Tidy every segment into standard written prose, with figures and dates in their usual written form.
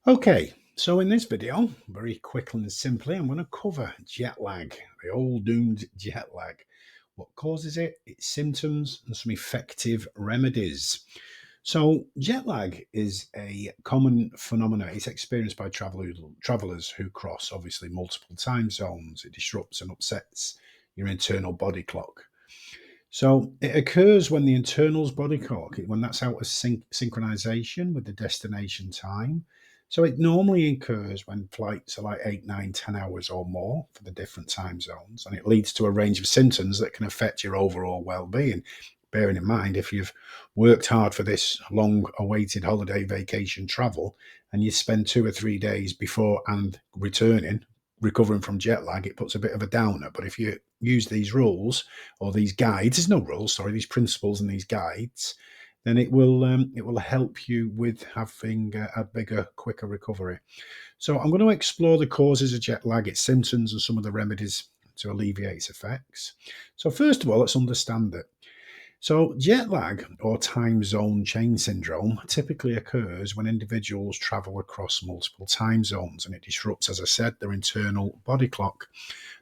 Okay, so in this video, very quickly and simply, I'm going to cover jet lag, the old doomed jet lag. What causes it, its symptoms, and some effective remedies. So, jet lag is a common phenomenon. It's experienced by travelers who cross, obviously, multiple time zones. It disrupts and upsets your internal body clock. So it occurs when the internal's body clock, when that's out of synchronization with the destination time. So it normally occurs when flights are like 8, 9, 10 hours or more for the different time zones. And it leads to a range of symptoms that can affect your overall well-being. Bearing in mind, if you've worked hard for this long awaited holiday vacation travel and you spend 2 or 3 days before and returning, recovering from jet lag, it puts a bit of a downer. But if you use these rules or these guides, there's no rules, sorry, these principles and these guides, then it will help you with having a bigger, quicker recovery. So I'm going to explore the causes of jet lag, its symptoms, and some of the remedies to alleviate its effects. So first of all, let's understand it. So, jet lag or time zone change syndrome typically occurs when individuals travel across multiple time zones and it disrupts, as I said, their internal body clock.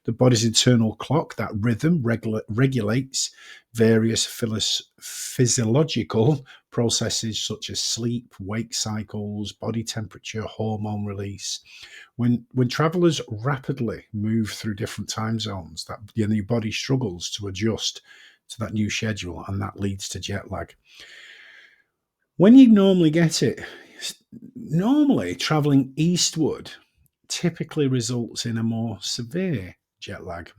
The body's internal clock, that rhythm, regulates various physiological processes such as sleep, wake cycles, body temperature, hormone release. When travelers rapidly move through different time zones, that your body struggles to adjust to that new schedule, and that leads to jet lag. When you normally get it, normally traveling eastward typically results in a more severe jet lag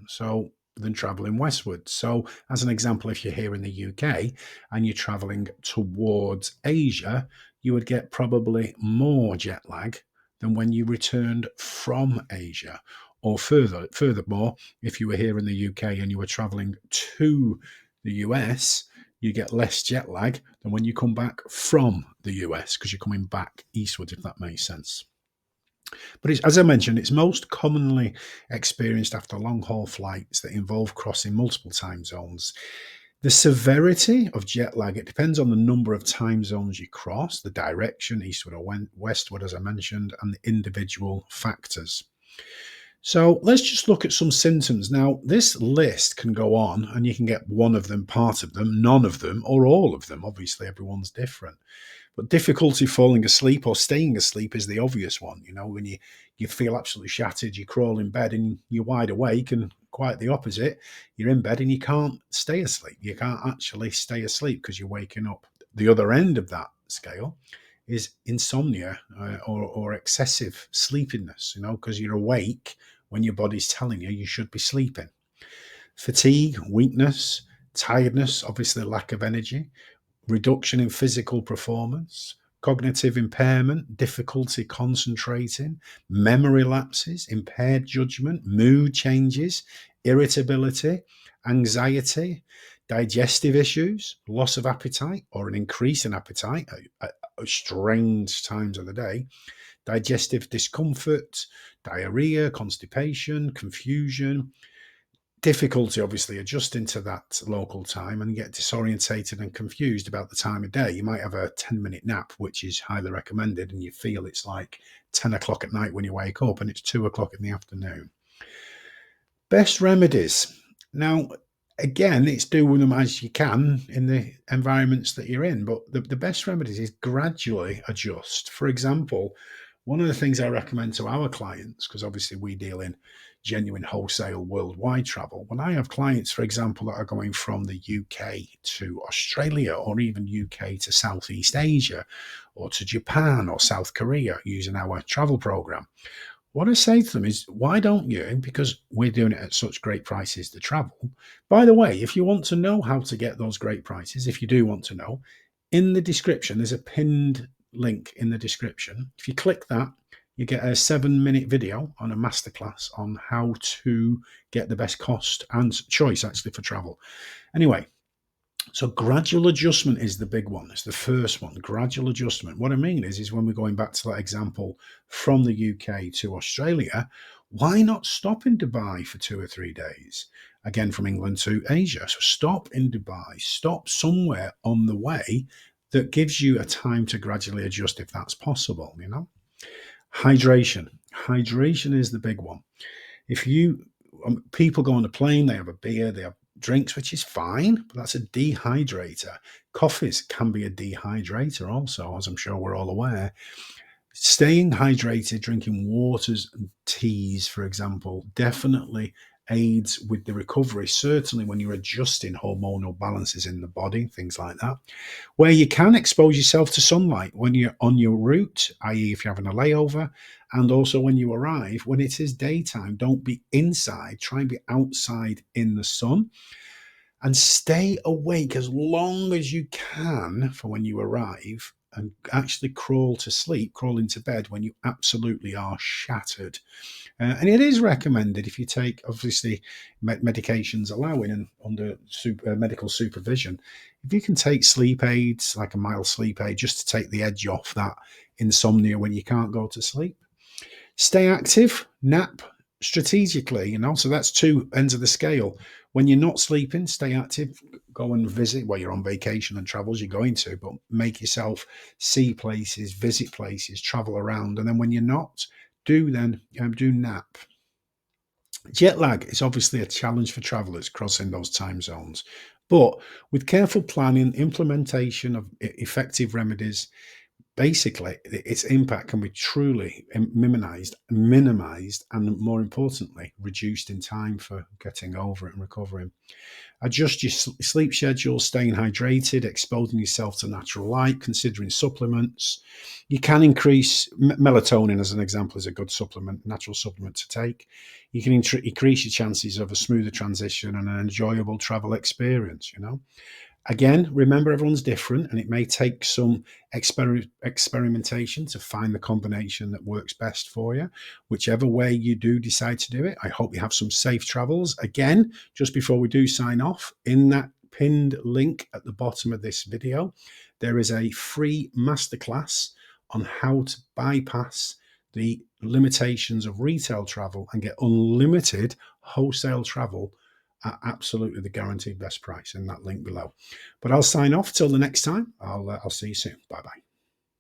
than traveling westward. So, as an example, if you're here in the UK and you're traveling towards Asia, you would get probably more jet lag than when you returned from Asia. Or furthermore, if you were here in the UK and you were traveling to the US, you get less jet lag than when you come back from the US because you're coming back eastward, if that makes sense. But as I mentioned, it's most commonly experienced after long haul flights that involve crossing multiple time zones. The severity of jet lag, it depends on the number of time zones you cross, the direction, eastward or westward, as I mentioned, and the individual factors. So let's just look at some symptoms. Now, this list can go on and you can get one of them, part of them, none of them, or all of them. Obviously, everyone's different. But difficulty falling asleep or staying asleep is the obvious one. You know, when you feel absolutely shattered, you crawl in bed and you're wide awake, and quite the opposite. You're in bed and you can't stay asleep. You can't actually stay asleep because you're waking up. The other end of that scale is insomnia or excessive sleepiness, you know, because you're awake when your body's telling you you should be sleeping. Fatigue, weakness, tiredness, obviously lack of energy, reduction in physical performance, cognitive impairment, difficulty concentrating, memory lapses, impaired judgment, mood changes, irritability, anxiety, digestive issues, loss of appetite or an increase in appetite at strange times of the day, digestive discomfort, diarrhea, constipation, confusion, difficulty obviously adjusting to that local time, and get disorientated and confused about the time of day. You might have a 10-minute nap, which is highly recommended, and you feel it's like 10 o'clock at night when you wake up and it's 2 o'clock in the afternoon. Best remedies. Now, again, it's do with them as you can in the environments that you're in, but the best remedies is gradually adjust. For example, one of the things I recommend to our clients, because obviously we deal in genuine wholesale worldwide travel, when I have clients, for example, that are going from the UK to Australia or even UK to Southeast Asia or to Japan or South Korea using our travel program, what I say to them is, why don't you? Because we're doing it at such great prices to travel. By the way, if you want to know how to get those great prices, if you do want to know, in the description, there's a pinned link in the description. If you click that, you get a 7-minute video on a masterclass on how to get the best cost and choice actually for travel. Anyway, so gradual adjustment is the big one. It's the first one, gradual adjustment. What I mean is when we're going back to that example from the UK to Australia, why not stop in Dubai for 2 or 3 days? Again, from England to Asia. So stop in Dubai, stop somewhere on the way that gives you a time to gradually adjust if that's possible, you know? Hydration. Hydration is the big one. If you People go on a plane, they have a beer, they have drinks, which is fine, but that's a dehydrator. Coffees can be a dehydrator also, as I'm sure we're all aware. Staying hydrated, drinking waters and teas, for example, definitely aids with the recovery, certainly when you're adjusting hormonal balances in the body, things like that. Where you can expose yourself to sunlight when you're on your route, i.e., if you're having a layover, and also when you arrive, when it is daytime, don't be inside, try and be outside in the sun and stay awake as long as you can for when you arrive and actually crawl to sleep, crawl into bed when you absolutely are shattered. And it is recommended if you take, obviously, medications allowing and under medical supervision, if you can take sleep aids, like a mild sleep aid, just to take the edge off that insomnia when you can't go to sleep. Stay active, nap strategically, so that's two ends of the scale. When you're not sleeping, stay active, go and visit. Well, you're on vacation and travels, you're going to, but make yourself see places, visit places, travel around. And then when you're not, do nap. Jet lag is obviously a challenge for travelers crossing those time zones, but with careful planning, implementation of effective remedies, basically its impact can be truly minimized, and more importantly, reduced in time for getting over it and recovering. Adjust your sleep schedule, staying hydrated, exposing yourself to natural light, considering supplements. You can increase melatonin, as an example, is a good supplement, natural supplement to take. You can increase your chances of a smoother transition and an enjoyable travel experience. Again, remember everyone's different, and it may take some experimentation to find the combination that works best for you. Whichever way you do decide to do it, I hope you have some safe travels. Again, just before we do sign off, in that pinned link at the bottom of this video, there is a free masterclass on how to bypass the limitations of retail travel and get unlimited wholesale travel at absolutely the guaranteed best price in that link below. But I'll sign off till the next time. I'll see you soon. Bye bye.